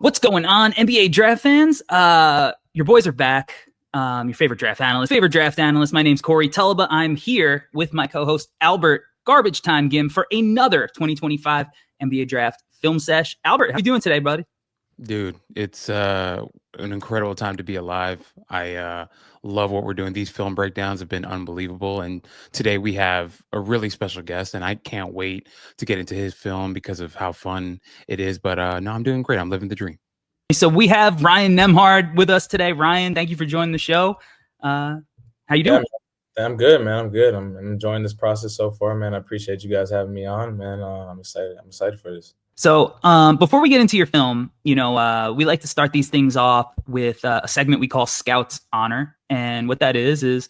What's going on, NBA draft fans? Your boys are back. Your favorite draft analyst. My name's Corey Tulaba. I'm here with my co-host Albert Garbage Time Gim for another 2025 NBA Draft Film Sesh. Albert, how you doing today, buddy? Dude, it's an incredible time to be alive. I love what we're doing. These film breakdowns have been unbelievable. And today we have a really special guest, and I can't wait to get into his film because of how fun it is. But no, I'm doing great. I'm living the dream. So we have Ryan Nembhard with us today. Ryan, thank you for joining the show. How you doing? Yeah, I'm good, man. I'm good. I'm enjoying this process so far, man. I appreciate you guys having me on, man. I'm excited. I'm excited for this. So before we get into your film, we like to start these things off with a segment we call Scout's Honor. And what that is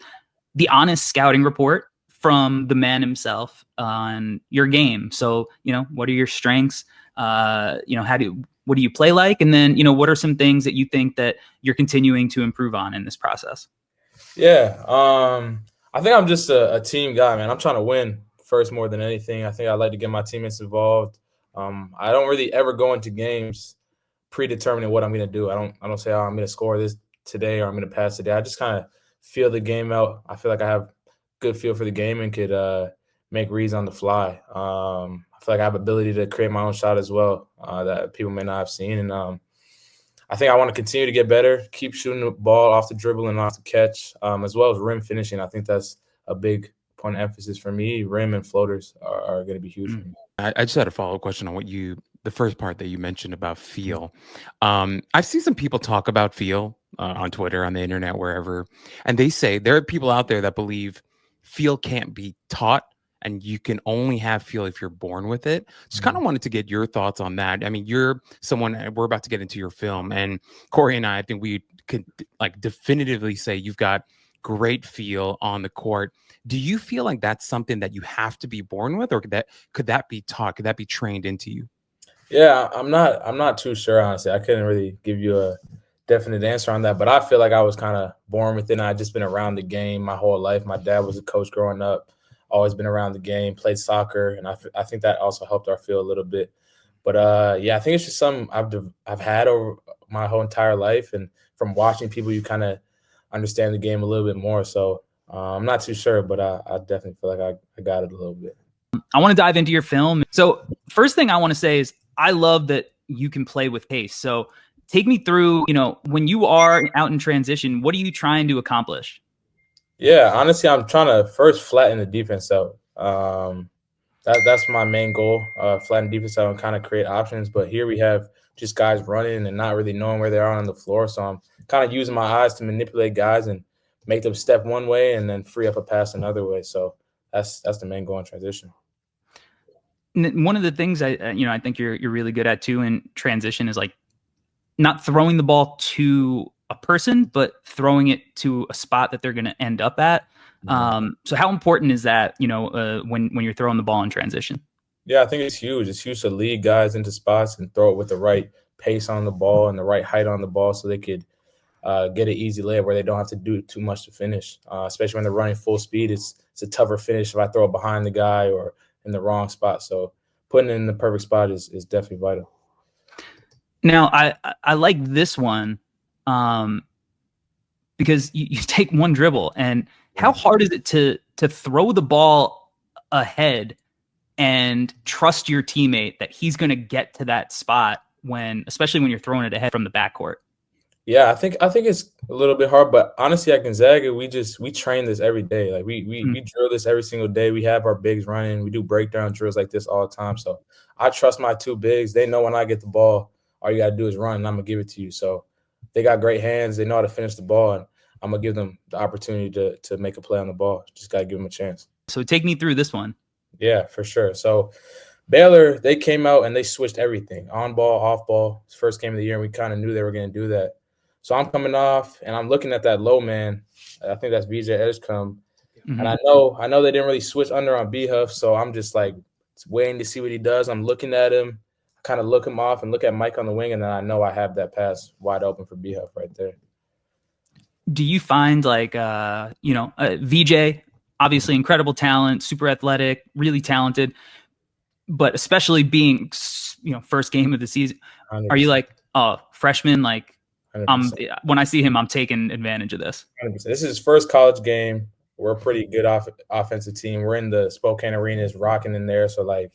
the honest scouting report from the man himself on your game. So, what are your strengths? What do you play like? And then, what are some things that you think that you're continuing to improve on in this process? Yeah. I think I'm just a team guy, man. I'm trying to win first more than anything. I think I like to get my teammates involved. I don't really ever go into games predetermining what I'm going to do. I don't say, I'm going to score this today or I'm going to pass today. I just kind of feel the game out. I feel like I have good feel for the game and could make reads on the fly. I feel like I have ability to create my own shot as well that people may not have seen. And I think I want to continue to get better, keep shooting the ball off the dribble and off the catch, as well as rim finishing. I think that's a big point of emphasis for me. Rim and floaters are going to be huge for me. I just had a follow-up question on the first part that you mentioned about feel. I've seen some people talk about feel on Twitter, on the internet, wherever, and they say there are people out there that believe feel can't be taught and you can only have feel if you're born with it. Just kind of wanted to get your thoughts on that. I mean, you're someone, we're about to get into your film, and Corey and I think we could definitively say you've got great feel on the court. Do you feel like that's something that you have to be born with, or could that be taught? Could that be trained into you? Yeah, I'm not too sure, honestly. I couldn't really give you a definite answer on that, but I feel like I was kind of born with it. I've just been around the game my whole life. My dad was a coach growing up, always been around the game, played soccer, and I think that also helped our feel a little bit. But yeah, I think it's just something I've had over my whole entire life, and from watching people, you kind of understand the game a little bit more. So I'm not too sure, but I definitely feel like I got it a little bit. I want to dive into your film. So first thing I want to say is I love that you can play with pace. So take me through, when you are out in transition, what are you trying to accomplish? Yeah, honestly, I'm trying to first flatten the defense out. That's my main goal, flatten defense out and kind of create options. But here we have just guys running and not really knowing where they are on the floor. So I'm kind of using my eyes to manipulate guys and make them step one way and then free up a pass another way. So that's the main goal in transition. One of the things I think you're really good at too in transition is like not throwing the ball to a person, but throwing it to a spot that they're going to end up at. So how important is that, when you're throwing the ball in transition? Yeah, I think it's huge. It's huge to lead guys into spots and throw it with the right pace on the ball and the right height on the ball so they could get an easy layup where they don't have to do too much to finish, especially when they're running full speed. It's a tougher finish if I throw it behind the guy or in the wrong spot. So putting it in the perfect spot is definitely vital. Now, I like this one because you take one dribble, and how hard is it to throw the ball ahead and trust your teammate that he's going to get to that spot especially when you're throwing it ahead from the backcourt? Yeah, I think it's a little bit hard, but honestly, at Gonzaga, we train this every day. Like we drill this every single day. We have our bigs running. We do breakdown drills like this all the time. So I trust my two bigs. They know when I get the ball, all you got to do is run, and I'm going to give it to you. So they got great hands. They know how to finish the ball, and I'm going to give them the opportunity to make a play on the ball. Just got to give them a chance. So take me through this one. Yeah, for sure. So Baylor, they came out and they switched everything, on ball, off ball. It's first game of the year, and we kind of knew they were going to do that. So I'm coming off, and I'm looking at that low man. I think that's VJ Edgecombe. Mm-hmm. And I know they didn't really switch under on B-Huff, so I'm just like waiting to see what he does. I'm looking at him, kind of look him off and look at Mike on the wing, and then I know I have that pass wide open for B-Huff right there. Do you find VJ, obviously incredible talent, super athletic, really talented, but especially being, first game of the season, 100%. Are you like, freshman, like 100%. when I see him, I'm taking advantage of this. 100%. This is his first college game. We're a pretty good offensive team. We're in the Spokane Arenas, rocking in there. So, like,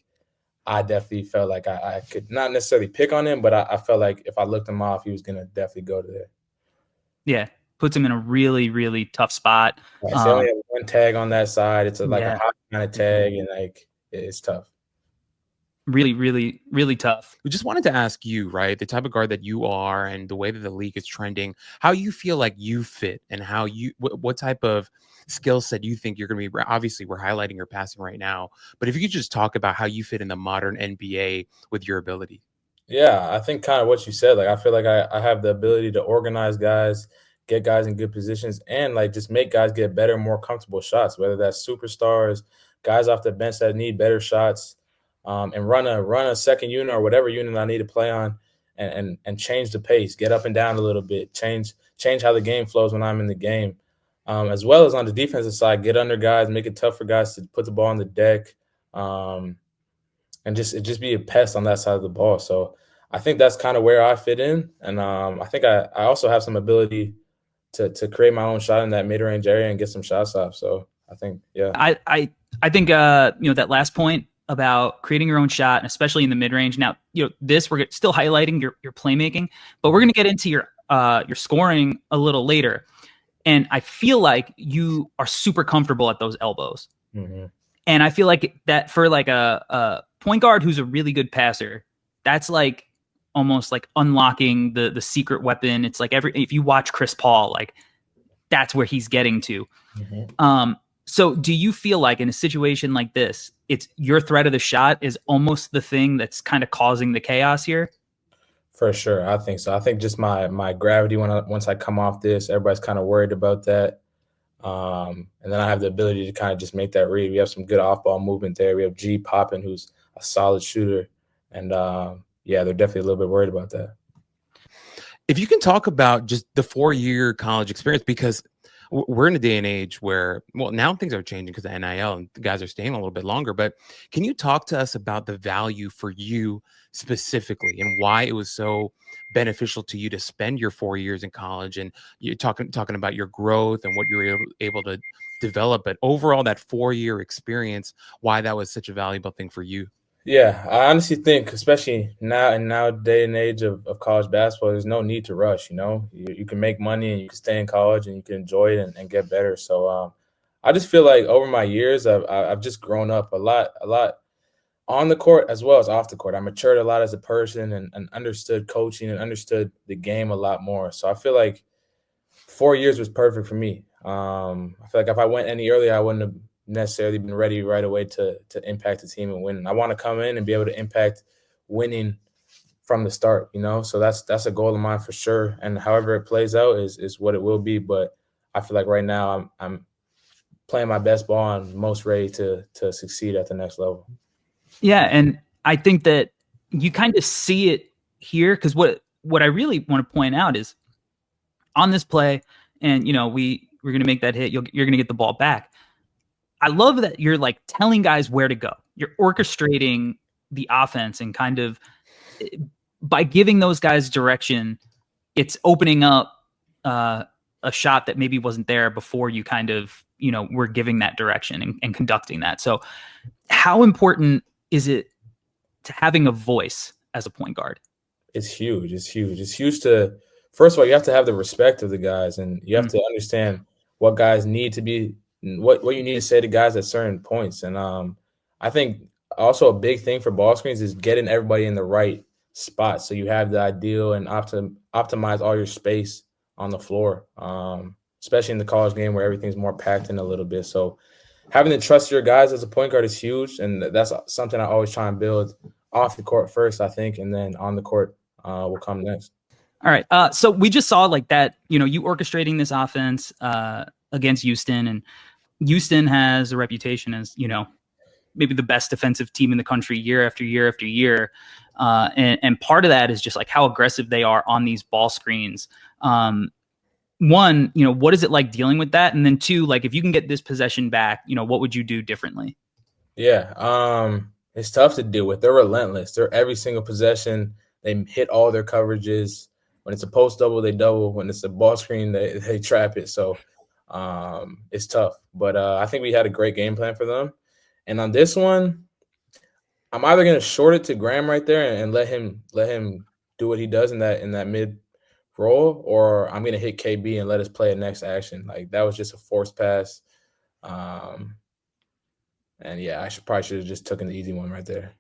I definitely felt like I could not necessarily pick on him, but I felt like if I looked him off, he was going to definitely go to there. Yeah, puts him in a really, really tough spot. Right, so they only have one tag on that side. It's a hot kind of tag, and like it's tough. Really, really, really tough. We just wanted to ask you, right, the type of guard that you are and the way that the league is trending, how you feel like you fit and how what type of skill set you think you're going to be. Obviously, we're highlighting your passing right now, but if you could just talk about how you fit in the modern NBA with your ability. Yeah, I think kind of what you said. Like, I feel like I have the ability to organize guys, get guys in good positions, and like just make guys get better, more comfortable shots, whether that's superstars, guys off the bench that need better shots. And run a second unit or whatever unit I need to play on, and change the pace, get up and down a little bit, change how the game flows when I'm in the game, as well as on the defensive side, get under guys, make it tough for guys to put the ball on the deck, and just be a pest on that side of the ball. So I think that's kind of where I fit in, and I think I also have some ability to create my own shot in that mid range area and get some shots off. So I think I think that last point about creating your own shot, and especially in the mid-range. Now, we're still highlighting your playmaking, but we're going to get into your scoring a little later. And I feel like you are super comfortable at those elbows. Mm-hmm. And I feel like that for like a point guard who's a really good passer, that's like almost like unlocking the secret weapon. It's like if you watch Chris Paul, like that's where he's getting to. Mm-hmm. So do you feel like in a situation like this, it's your threat of the shot is almost the thing that's kind of causing the chaos here? For sure. I think so. I think just my gravity once I come off this, everybody's kind of worried about that. And then I have the ability to kind of just make that read. We have some good off-ball movement there. We have G popping, who's a solid shooter. And, they're definitely a little bit worried about that. If you can talk about just the 4-year college experience, because we're in a day and age where, well, now things are changing because of NIL and the guys are staying a little bit longer. But can you talk to us about the value for you specifically and why it was so beneficial to you to spend your 4 years in college? And you're talking about your growth and what you were able to develop. But overall, that 4-year experience, why that was such a valuable thing for you? Yeah, I honestly think, especially now day and age of college basketball, there's no need to rush. You can make money and you can stay in college and you can enjoy it and get better. So I just feel like over my years, I've just grown up a lot on the court as well as off the court. I matured a lot as a person and understood coaching and understood the game a lot more. So I feel like 4 years was perfect for me. I feel like if I went any earlier, I wouldn't have necessarily been ready right away to impact the team and win. I want to come in and be able to impact winning from the start, So that's a goal of mine for sure. And however it plays out is what it will be. But I feel like right now I'm playing my best ball and most ready to succeed at the next level. Yeah, and I think that you kind of see it here because what I really want to point out is on this play, and we're going to make that hit. You're going to get the ball back. I love that you're like telling guys where to go. You're orchestrating the offense and kind of by giving those guys direction, it's opening up a shot that maybe wasn't there before you kind of, were giving that direction and conducting that. So how important is it to having a voice as a point guard? It's huge. It's huge to, first of all, you have to have the respect of the guys and you have to understand what guys need to be, what you need to say to guys at certain points. And I think also a big thing for ball screens is getting everybody in the right spot. So you have the ideal and optimize all your space on the floor, especially in the college game where everything's more packed in a little bit. So having to trust your guys as a point guard is huge. And that's something I always try and build off the court first, I think. And then on the court will come next. All right. So we just saw like that, you orchestrating this offense against Houston, and Houston has a reputation as, maybe the best defensive team in the country year after year after year. And part of that is just like how aggressive they are on these ball screens. One, what is it like dealing with that? And then two, like if you can get this possession back, what would you do differently? Yeah. It's tough to deal with. They're relentless. They're every single possession. They hit all their coverages. When it's a post double, they double. When it's a ball screen, they trap it. So it's tough. But I think we had a great game plan for them. And on this one, I'm either going to short it to Graham right there and let him do what he does in that mid roll, or I'm going to hit KB and let us play a next action. Like, that was just a forced pass. And yeah, I probably should have just taken the easy one right there.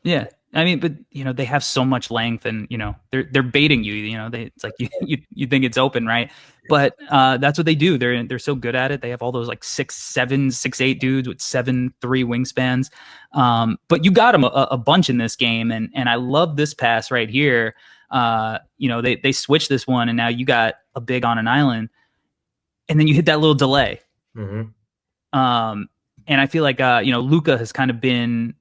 Yeah. I mean, but they have so much length, and they're baiting you. It's like you think it's open, right? But that's what they do. They're so good at it. They have all those like 6'7", 6'8" dudes with 7'3" wingspans. But you got them a bunch in this game, and I love this pass right here. They switched this one, and now you got a big on an island, and then you hit that little delay. Mm-hmm. And I feel like Luka has kind of been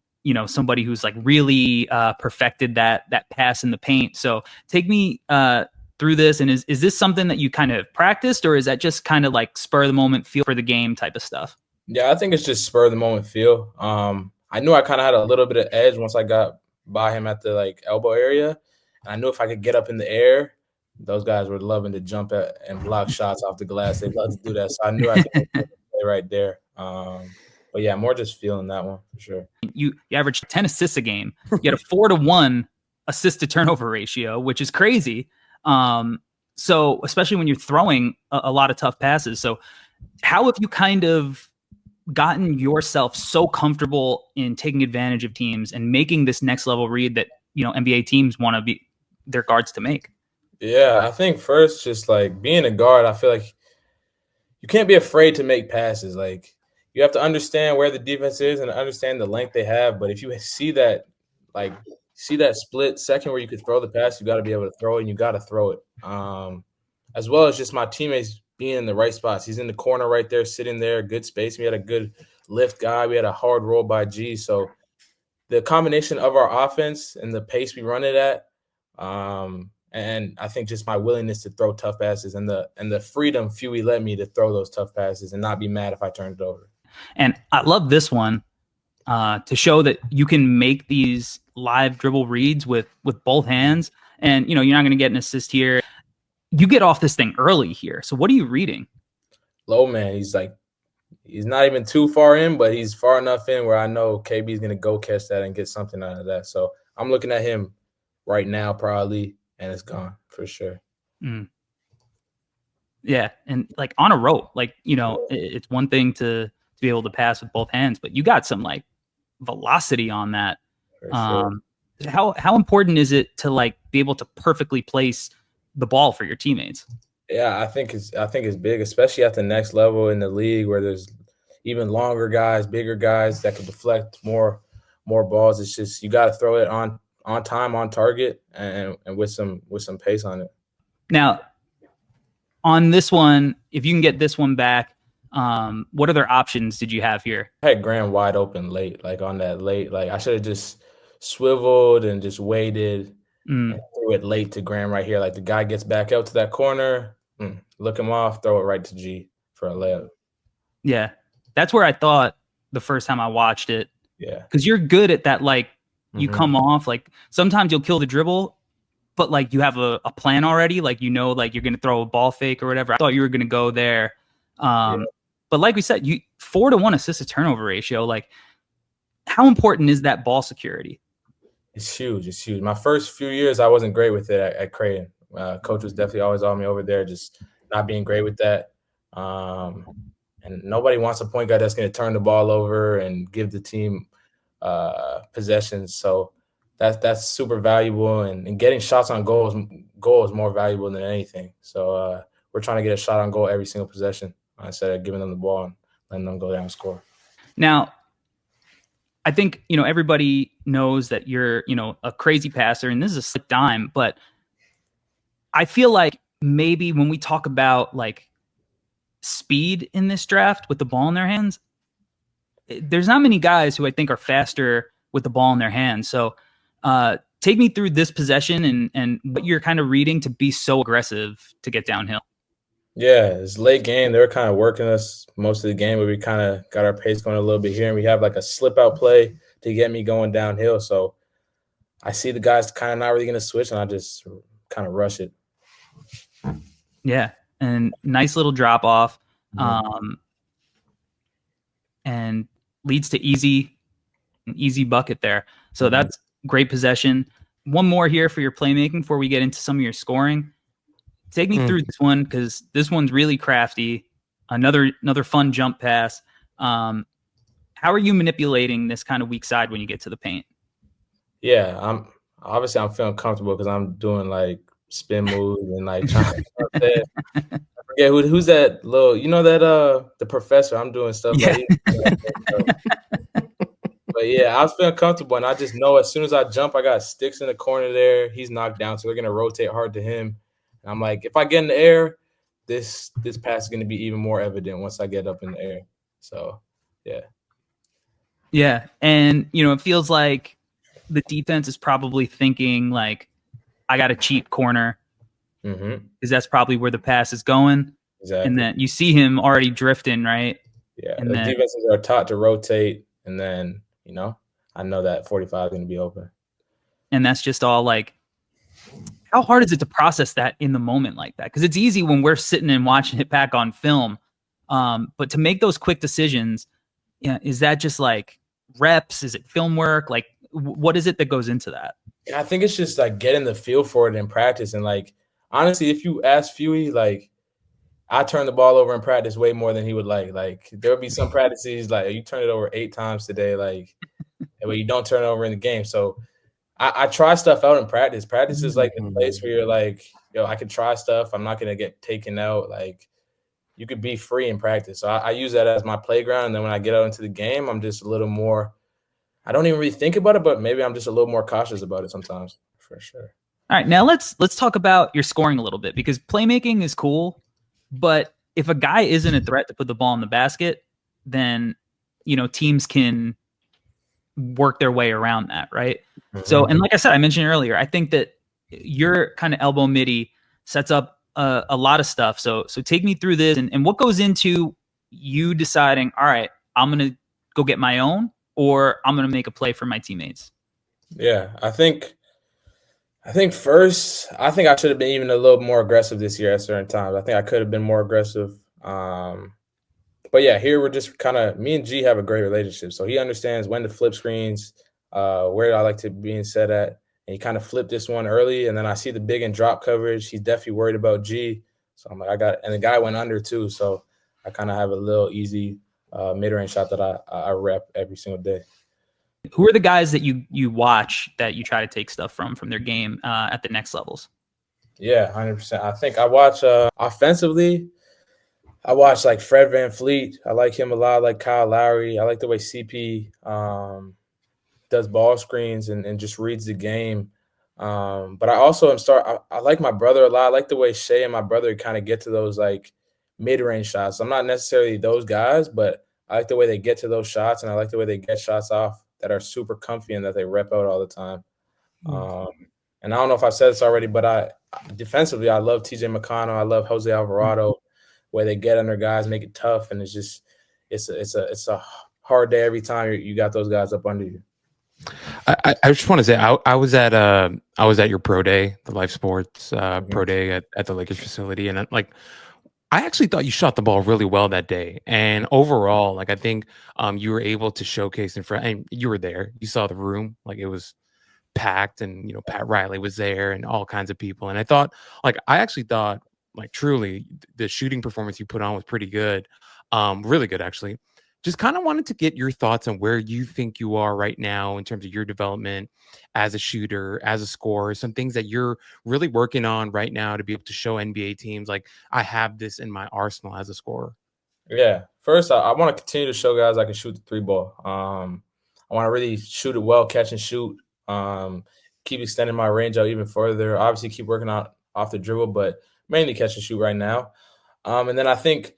somebody who's like really perfected that pass in the paint. So take me through this. And is this something that you kind of practiced, or is that just kind of like spur of the moment feel for the game type of stuff? Yeah, I think it's just spur of the moment feel. I knew I kind of had a little bit of edge once I got by him at the like elbow area. And I knew if I could get up in the air, those guys were loving to jump at and block shots off the glass. They love to do that. So I knew I could play right there. But yeah, more just feeling that one for sure. You averaged 10 assists a game. You had a 4-to-1 assist to turnover ratio, which is crazy. So especially when you're throwing a lot of tough passes. So how have you kind of gotten yourself so comfortable in taking advantage of teams and making this next level read that NBA teams want to be their guards to make? Yeah, I think first, just like being a guard, I feel like you can't be afraid to make passes. Like, you have to understand where the defense is and understand the length they have. But if you see that split second where you could throw the pass, you got to be able to throw it, and you got to throw it. As well as just my teammates being in the right spots. He's in the corner right there, sitting there, good space. We had a good lift guy. We had a hard roll by G. So the combination of our offense and the pace we run it at, and I think just my willingness to throw tough passes and the freedom Huey let me to throw those tough passes and not be mad if I turned it over. And I love this one to show that you can make these live dribble reads with both hands. And, you're not going to get an assist here. You get off this thing early here. So what are you reading? Low man. He's not even too far in, but he's far enough in where I know KB is going to go catch that and get something out of that. So I'm looking at him right now probably, and it's gone for sure. Mm. Yeah. And like on a rope, like, it's one thing to be able to pass with both hands, but you got some like velocity on that. Sure. How important is it to like be able to perfectly place the ball for your teammates? Yeah, I think it's big, especially at the next level in the league where there's even longer guys, bigger guys that can deflect more balls. It's just you got to throw it on time, on target, and with some pace on it. Now, on this one, if you can get this one back, what other options did you have here? I had Graham wide open late, like on that late. Like I should have just swiveled and just waited and threw it late to Graham right here. Like the guy gets back out to that corner, look him off, throw it right to G for a layup. Yeah, that's where I thought the first time I watched it. Yeah, because you're good at that. Like you come off, like sometimes you'll kill the dribble, but like you have a plan already. Like like you're gonna throw a ball fake or whatever. I thought you were gonna go there. But like we said, 4-to-1 assist to turnover ratio. Like, how important is that ball security? It's huge. It's huge. My first few years, I wasn't great with it at Creighton. Coach was definitely always on me over there, just not being great with that. And nobody wants a point guard that's going to turn the ball over and give the team possessions. So that's super valuable. And getting shots on goal is more valuable than anything. So we're trying to get a shot on goal every single possession instead of giving them the ball and letting them go down and score. Now, I think, everybody knows that you're, a crazy passer, and this is a slick dime, but I feel like maybe when we talk about like speed in this draft with the ball in their hands, there's not many guys who I think are faster with the ball in their hands. So take me through this possession and what you're kind of reading to be so aggressive to get downhill. Yeah, it's late game. They were kind of working us most of the game, but we kind of got our pace going a little bit here, and we have like a slip out play to get me going downhill. So I see the guys kind of not really going to switch, and I just kind of rush it. Yeah, and nice little drop off, Mhm. and leads to an easy bucket there. So Mhm. that's great possession. One more here for your playmaking before we get into some of your scoring. Take me through this one because this one's really crafty. Another fun jump pass. How are you manipulating this kind of weak side when you get to the paint? Yeah, I'm feeling comfortable because I'm doing like spin moves and like trying to I forget who's that little, the professor. I'm doing stuff Yeah. like but yeah, I was feeling comfortable, and I just know as soon as I jump, I got sticks in the corner there. He's knocked down, so they're gonna rotate hard to him. And I'm like, if I get in the air, this pass is gonna be even more evident once I get up in the air. So yeah. Yeah. And, it feels like the defense is probably thinking, like, I got a cheap corner Mm-hmm. because that's probably where the pass is going. And Exactly. then you see him already drifting, right? Yeah. And The then, defenses are taught to rotate, and then I know that 45 is gonna be open. and that's just all like, how hard is it to process that in the moment like that? Because it's easy when we're sitting and watching it back on film. But to make those quick decisions, yeah, is that just like reps? Is it film work? Like, what is it that goes into that? And I think it's just like getting the feel for it in practice. And like honestly, if you ask Fuey, like I turn the ball over in practice way more than he would like. Like there would be some practices like you turn it over 8 times today, like but you don't turn it over in the game. So I try stuff out in practice. Practice is like the place where you're like, yo, I can try stuff. I'm not gonna get taken out. Like you could be free in practice. So I use that as my playground. And then when I get out into the game, I'm just a little more. I don't even really think about it, but maybe I'm just a little more cautious about it sometimes, for sure. All right, now let's talk about your scoring a little bit because playmaking is cool, but if a guy isn't a threat to put the ball in the basket, then teams can work their way around that, right? So, Mm-hmm. and like I said, I mentioned earlier, I think that your kind of elbow midi sets up a lot of stuff. So take me through this and what goes into you deciding, all right, I'm gonna go get my own, or I'm gonna make a play for my teammates. Yeah, first, I think I should have been even a little more aggressive this year at certain times. I think I could have been more aggressive. But yeah, here we're just kind of me and G have a great relationship. So he understands when to flip screens, where I like to be set at. And he kind of flipped this one early. And then I see the big and drop coverage. He's definitely worried about G. So I'm like, and the guy went under too. So I kind of have a little easy mid-range shot that I rep every single day. Who are the guys that you watch that you try to take stuff from their game at the next levels? Yeah, 100%. I think I watch offensively. I watch like Fred VanVleet. I like him a lot. I like Kyle Lowry. I like the way CP does ball screens and just reads the game. But I also I like my brother a lot. I like the way Shea and my brother kind of get to those like mid-range shots. I'm not necessarily those guys, but I like the way they get to those shots, and I like the way they get shots off that are super comfy and that they rep out all the time. And I don't know if I said this already, but defensively, I love TJ McConnell. I love Jose Alvarado, where they get under guys, make it tough, and it's a hard day every time you got those guys up under you. I just want to say I was at your pro day, the Life Sports pro day at the Lakers facility, and I actually thought you shot the ball really well that day. And overall, like I think you were able to showcase in front, and you were there. You saw the room, like it was packed, and Pat Riley was there, and all kinds of people. And I actually thought, like truly, the shooting performance you put on was pretty good, really good actually. Just kind of wanted to get your thoughts on where you think you are right now in terms of your development as a shooter, as a scorer, some things that you're really working on right now to be able to show NBA teams like I have this in my arsenal as a scorer. Yeah. First, I want to continue to show guys I can shoot the three ball. I want to really shoot it well, catch and shoot. Keep extending my range out even further. Obviously, keep working out off the dribble, but mainly catch and shoot right now. And then I think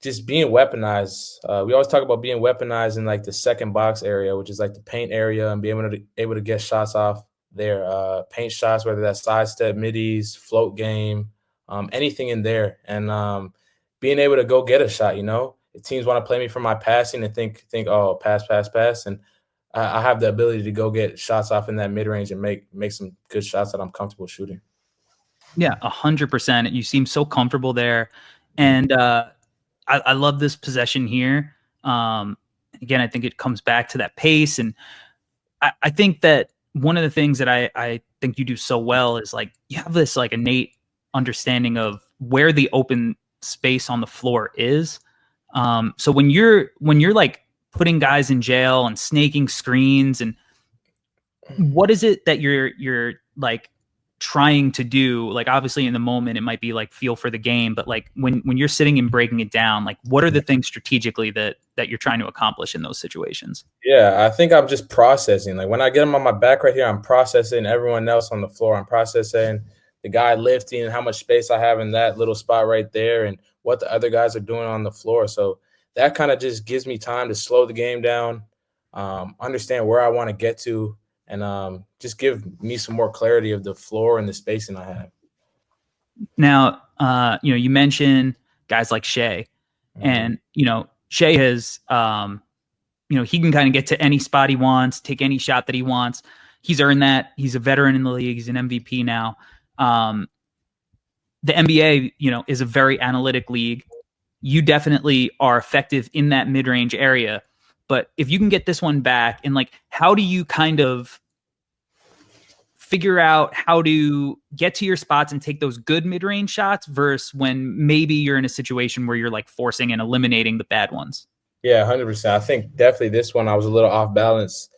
just being weaponized. We always talk about being weaponized in like the second box area, which is like the paint area, and being able to get shots off there, paint shots, whether that's sidestep, middies, float game, anything in there, and being able to go get a shot. If teams want to play me for my passing and think, oh, pass, and I have the ability to go get shots off in that mid range and make some good shots that I'm comfortable shooting. Yeah, 100%. You seem so comfortable there, and I love this possession here. Again, I think it comes back to that pace, and I think that one of the things that I think you do so well is like you have this like innate understanding of where the open space on the floor is. So when you're like putting guys in jail and snaking screens, and what is it that you're like trying to do? Like obviously in the moment it might be like feel for the game, but like when you're sitting and breaking it down, like what are the things strategically that you're trying to accomplish in those situations? Yeah, I think I'm just processing. Like when I get them on my back right here, I'm processing everyone else on the floor. I'm processing the guy lifting and how much space I have in that little spot right there and what the other guys are doing on the floor. So that kind of just gives me time to slow the game down, understand where I want to get to, and just give me some more clarity of the floor and the spacing I have. Now, you mentioned guys like Shea, and Shea has, he can kind of get to any spot he wants, take any shot that he wants. He's earned that. He's a veteran in the league. He's an MVP now. The NBA, is a very analytic league. You definitely are effective in that mid-range area. But if you can get this one back, and like, how do you kind of figure out how to get to your spots and take those good mid-range shots versus when maybe you're in a situation where you're like forcing and eliminating the bad ones? Yeah, 100%. I think definitely this one I was a little off balance.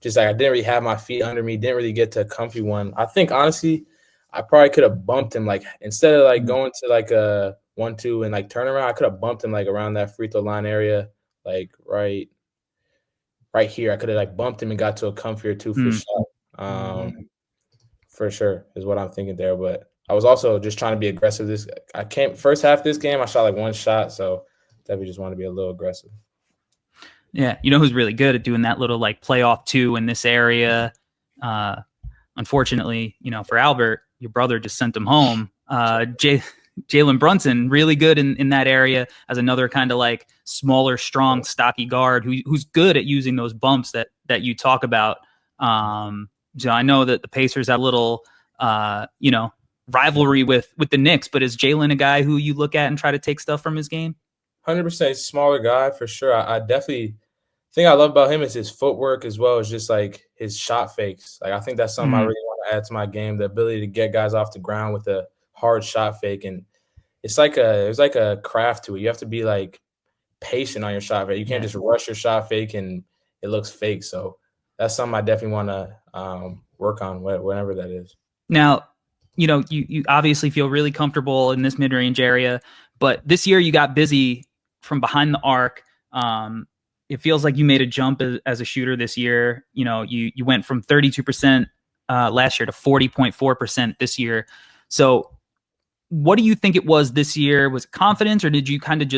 Just like I didn't really have my feet under me, didn't really get to a comfy one. I think honestly, I probably could have bumped him, like instead of like going to like a 1-2 and like turn around, I could have bumped him like around that free throw line area, like right here. I could have like bumped him and got to a comfier 2-foot shot. For sure is what I'm thinking there. But I was also just trying to be aggressive. First half of this game, I shot like one shot, so definitely just want to be a little aggressive. Yeah, who's really good at doing that little like playoff 2 in this area. Unfortunately, for Albert, your brother just sent him home. Jalen Brunson, really good in that area as another kind of like smaller, strong, stocky guard who's good at using those bumps that you talk about. So I know that the Pacers have a little, rivalry with the Knicks, but is Jalen a guy who you look at and try to take stuff from his game? 100% smaller guy for sure. I definitely thing I love about him is his footwork as well as just like his shot fakes. Like I think that's something I really want to add to my game, the ability to get guys off the ground with a hard shot fake. And there's like a craft to it. You have to be like patient on your shot fake. You can't just rush your shot fake and it looks fake. So that's something I definitely want to work on whenever that is. Now, you obviously feel really comfortable in this mid-range area, but this year you got busy from behind the arc. It feels like you made a jump as a shooter this year. You went from 32% last year to 40.4% this year. So what do you think it was this year? Was it confidence, or did you kind of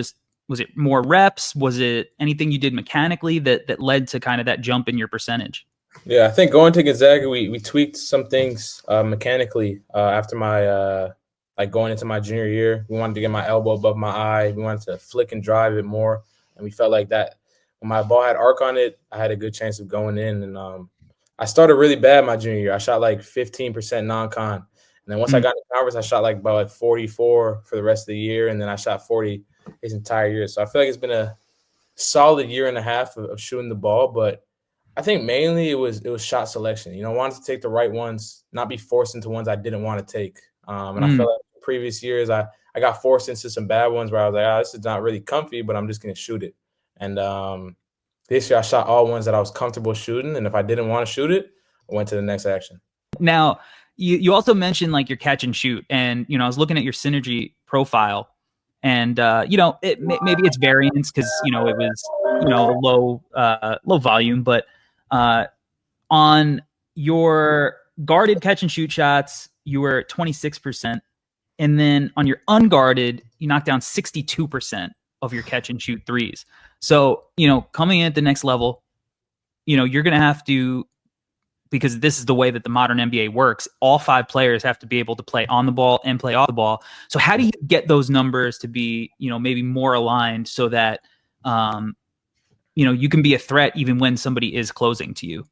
was it more reps? Was it anything you did mechanically that led to kind of that jump in your percentage? Yeah, I think going to Gonzaga, we tweaked some things mechanically after my going into my junior year. We wanted to get my elbow above my eye. We wanted to flick and drive it more, and we felt like that when my ball had arc on it, I had a good chance of going in. And I started really bad my junior year. I shot like 15% non-con, and then once I got in conference, I shot like about like 44 for the rest of the year, and then I shot 40 his entire year. So I feel like it's been a solid year and a half of shooting the ball, but I think mainly it was shot selection. Wanted to take the right ones, not be forced into ones I didn't want to take. And I feel like previous years I got forced into some bad ones where I was like, this is not really comfy, but I'm just going to shoot it. And this year I shot all ones that I was comfortable shooting. And if I didn't want to shoot it, I went to the next action. Now, you also mentioned like your catch and shoot. And, I was looking at your synergy profile. And, maybe it's variance because, it was, low volume. But on your guarded catch and shoot shots, you were 26%. And then on your unguarded, you knocked down 62% of your catch and shoot threes. So, coming in at the next level, you're going to have to, because this is the way that the modern NBA works, all 5 players have to be able to play on the ball and play off the ball. So how do you get those numbers to be, maybe more aligned so that you can be a threat even when somebody is closing to you.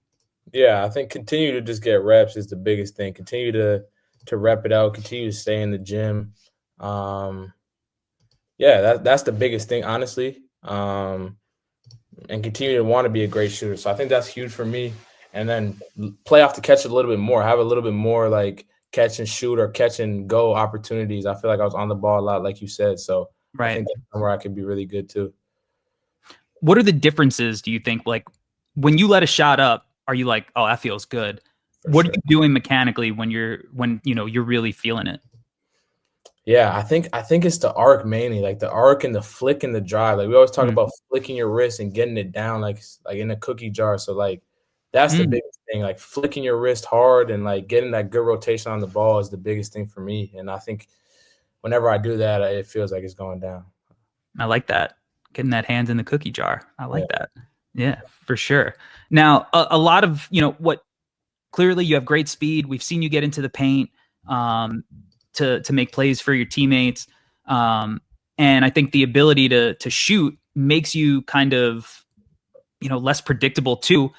Yeah, I think continue to just get reps is the biggest thing. Continue to rep it out. Continue to stay in the gym. Yeah, that's the biggest thing, honestly. And continue to want to be a great shooter. So I think that's huge for me. And then play off the catch a little bit more. Have a little bit more like catch and shoot or catch and go opportunities. I feel like I was on the ball a lot, like you said. So I think that's where I could be really good too. What are the differences, do you think? Like when you let a shot up, are you like, oh, that feels good? What are you doing mechanically when you're really feeling it? Yeah, I think it's the arc mainly, like the arc and the flick and the drive. Like we always talk about flicking your wrist and getting it down like in a cookie jar. So like that's the biggest thing. Like flicking your wrist hard and like getting that good rotation on the ball is the biggest thing for me. And I think whenever I do that, it feels like it's going down. I like that. Getting that hands in the cookie jar. I like that. Yeah, for sure. Now, a lot of, what clearly you have great speed. We've seen you get into the paint to make plays for your teammates. And I think the ability to shoot makes you kind of, less predictable too.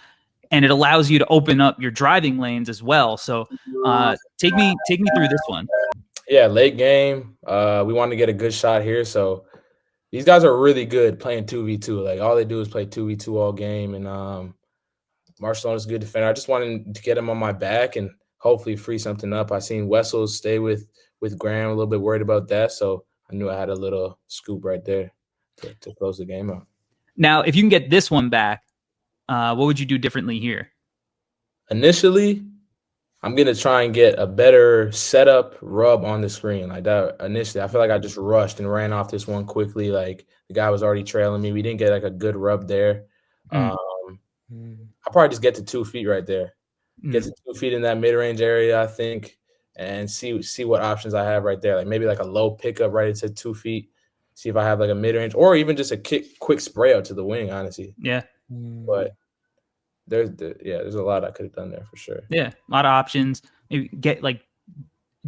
And it allows you to open up your driving lanes as well. So take me through this one. Yeah, late game. We want to get a good shot here. So these guys are really good playing 2v2. Like all they do is play 2v2 all game. And Marshall is a good defender. I just wanted to get him on my back and hopefully free something up. I seen Wessels stay with Graham, a little bit worried about that. So I knew I had a little scoop right there to close the game out. Now, if you can get this one back, what would you do differently here? Initially, I'm going to try and get a better setup rub on the screen. Like that initially, I feel like I just rushed and ran off this one quickly. Like the guy was already trailing me. We didn't get like a good rub there. I'll probably just get to 2 feet right there. Get to 2 feet in that mid-range area, I think, and see what options I have right there. Like maybe like a low pickup right into 2 feet. See if I have like a mid-range or even just a quick spray out to the wing, honestly. Yeah. But there's a lot I could have done there for sure. Yeah, a lot of options. Maybe get like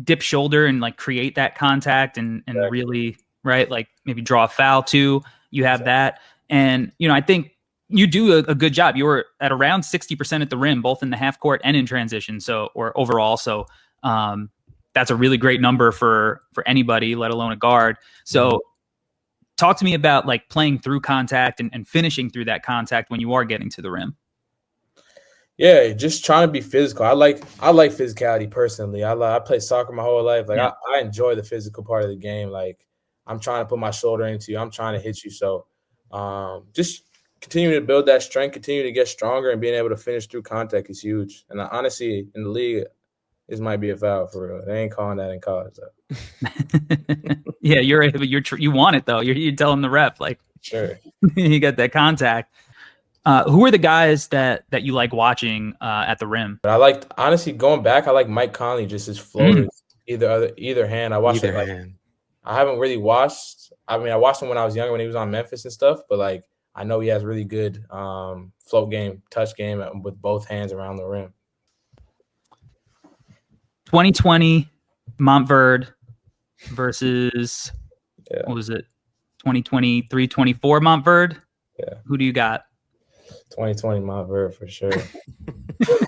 dip shoulder and like create that contact and really, right, like maybe draw a foul too. You have that. And, I think you do a good job. You were at around 60% at the rim, both in the half court and in transition. So, or overall. So that's a really great number for anybody, let alone a guard. So talk to me about like playing through contact and finishing through that contact when you are getting to the rim. Yeah, just trying to be physical. I like physicality personally. I played soccer my whole life. Like I enjoy the physical part of the game. Like I'm trying to put my shoulder into you. I'm trying to hit you. So just continue to build that strength, continue to get stronger, and being able to finish through contact is huge. And honestly, in the league, this might be a foul for real. They ain't calling that in college though. Yeah, you want it though. You're telling the ref like, sure, you got that contact. Who are the guys that you like watching at the rim? But I liked, honestly, going back, I like Mike Conley, just his floaters, either hand. I watched it. I haven't really watched. I mean, I watched him when I was younger when he was on Memphis and stuff. But like, I know he has really good float game, touch game with both hands around the rim. 2020 Nembhard versus what was it? 2023, 24 Nembhard. Yeah. Who do you got? 2020 Mavericks for sure. For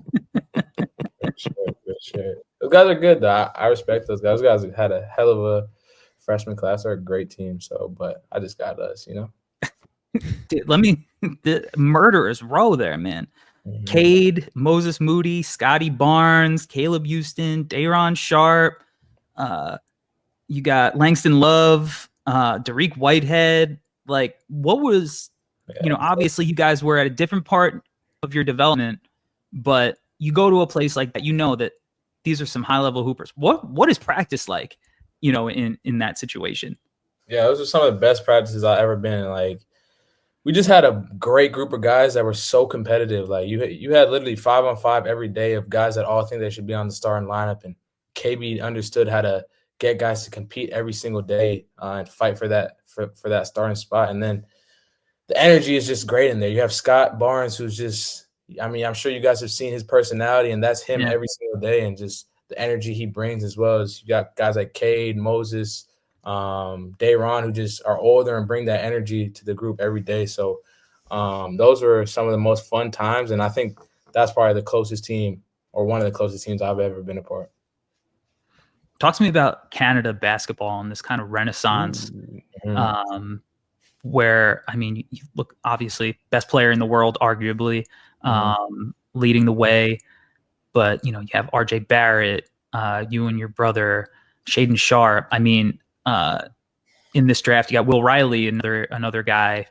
sure. Those guys are good though. I respect those guys. Those guys had a hell of a freshman class. They're a great team. So, but I just got us, Dude, the murderers row there, man. Cade, Moses Moody, Scotty Barnes, Caleb Houston, Day'Ron Sharp. You got Langston Love, Dariq Whitehead. Like, what was, obviously you guys were at a different part of your development, but you go to a place like that, that these are some high level hoopers. What is practice like, in that situation? Yeah, those are some of the best practices I've ever been in. Like, we just had a great group of guys that were so competitive. Like you had literally 5-on-5 every day of guys that all think they should be on the starting lineup. And KB understood how to get guys to compete every single day and fight for that starting spot. And then the energy is just great in there. You have Scott Barnes, who's just, I'm sure you guys have seen his personality, and that's him every single day, and just the energy he brings, as well as you got guys like Cade, Moses, Day'Ron, who just are older and bring that energy to the group every day. So Those were some of the most fun times, and I think that's probably the closest team or one of the closest teams I've ever been a part. Talk to me about Canada basketball and this kind of renaissance, where, I mean, you look, obviously best player in the world, arguably, leading the way, but you have RJ Barrett, you and your brother Shaden Sharp. I mean, in this draft, you got Will Riley, another guy.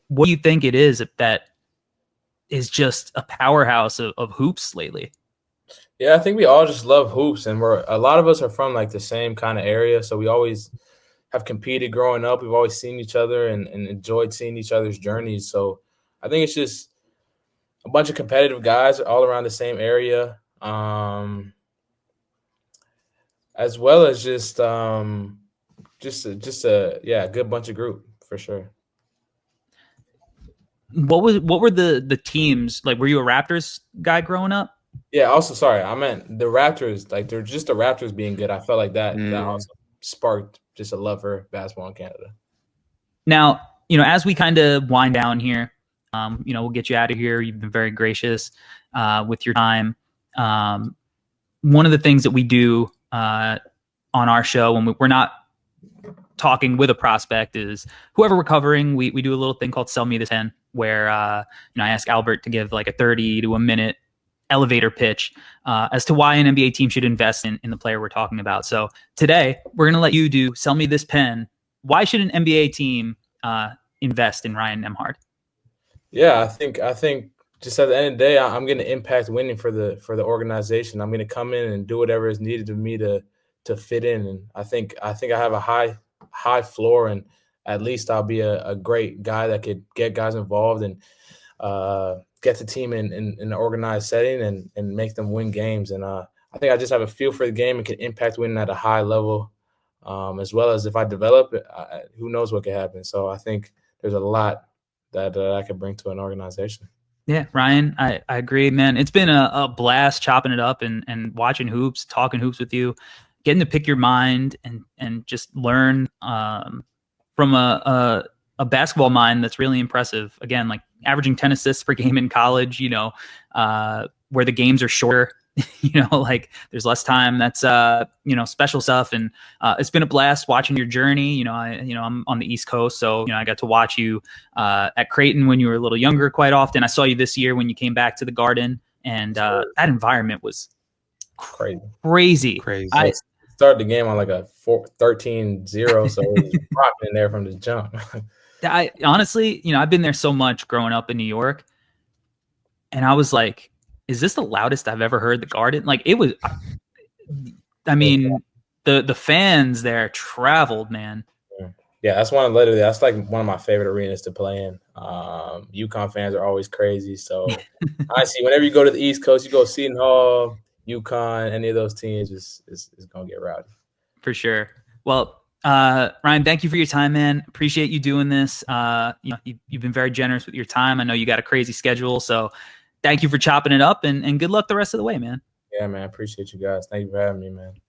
What do you think it is that is just a powerhouse of hoops lately? Yeah, I think we all just love hoops, and a lot of us are from like the same kind of area, so we always have competed growing up. We've always seen each other and enjoyed seeing each other's journeys. So I think it's just a bunch of competitive guys all around the same area, as well as just a good bunch of group for sure. What were the teams like? Were you a Raptors guy growing up? Yeah. Also, sorry, I meant the Raptors. Like, they're just the Raptors being good. I felt like that also sparked just a love for basketball in Canada. Now, as we kind of wind down here, we'll get you out of here. You've been very gracious with your time. One of the things that we do on our show when we're not talking with a prospect is whoever we're covering, we do a little thing called Sell Me the 10, where I ask Albert to give like a 30 to a minute elevator pitch as to why an NBA team should invest in the player we're talking about. So today we're going to let you do Sell Me This Pen. Why should an NBA team invest in Ryan Nembhard? Yeah, I think just at the end of the day, I'm going to impact winning for the organization. I'm going to come in and do whatever is needed of me to fit in. And I think I have a high floor, and at least I'll be a great guy that could get guys involved and get the team in an organized setting and make them win games. And I think I just have a feel for the game and can impact winning at a high level, as well as if I develop it, who knows what could happen. So I think there's a lot that I could bring to an organization. Yeah, Ryan, I agree, man. It's been a blast chopping it up and watching hoops, talking hoops with you, getting to pick your mind and just learn from a basketball mind that's really impressive. Again, like averaging 10 assists per game in college, where the games are shorter, like there's less time. That's, special stuff. And it's been a blast watching your journey. I'm on the East Coast, so, I got to watch you at Creighton when you were a little younger quite often. I saw you this year when you came back to the Garden, and that environment was crazy. I started the game on like a 13-0, so it was rocking in there from the jump. I honestly, I've been there so much growing up in New York, and I was like, is this the loudest I've ever heard the Garden? Like, it was, I mean, the fans there traveled, man. Yeah, that's like one of my favorite arenas to play in. UConn fans are always crazy. So I see whenever you go to the East Coast, you go Seton Hall, UConn, any of those teams is going to get rowdy. For sure. Well, Ryan, thank you for your time, man. Appreciate you doing this. You've been very generous with your time. I know you got a crazy schedule, so thank you for chopping it up, and good luck the rest of the way, man. Yeah, man. Appreciate you guys. Thank you for having me, man.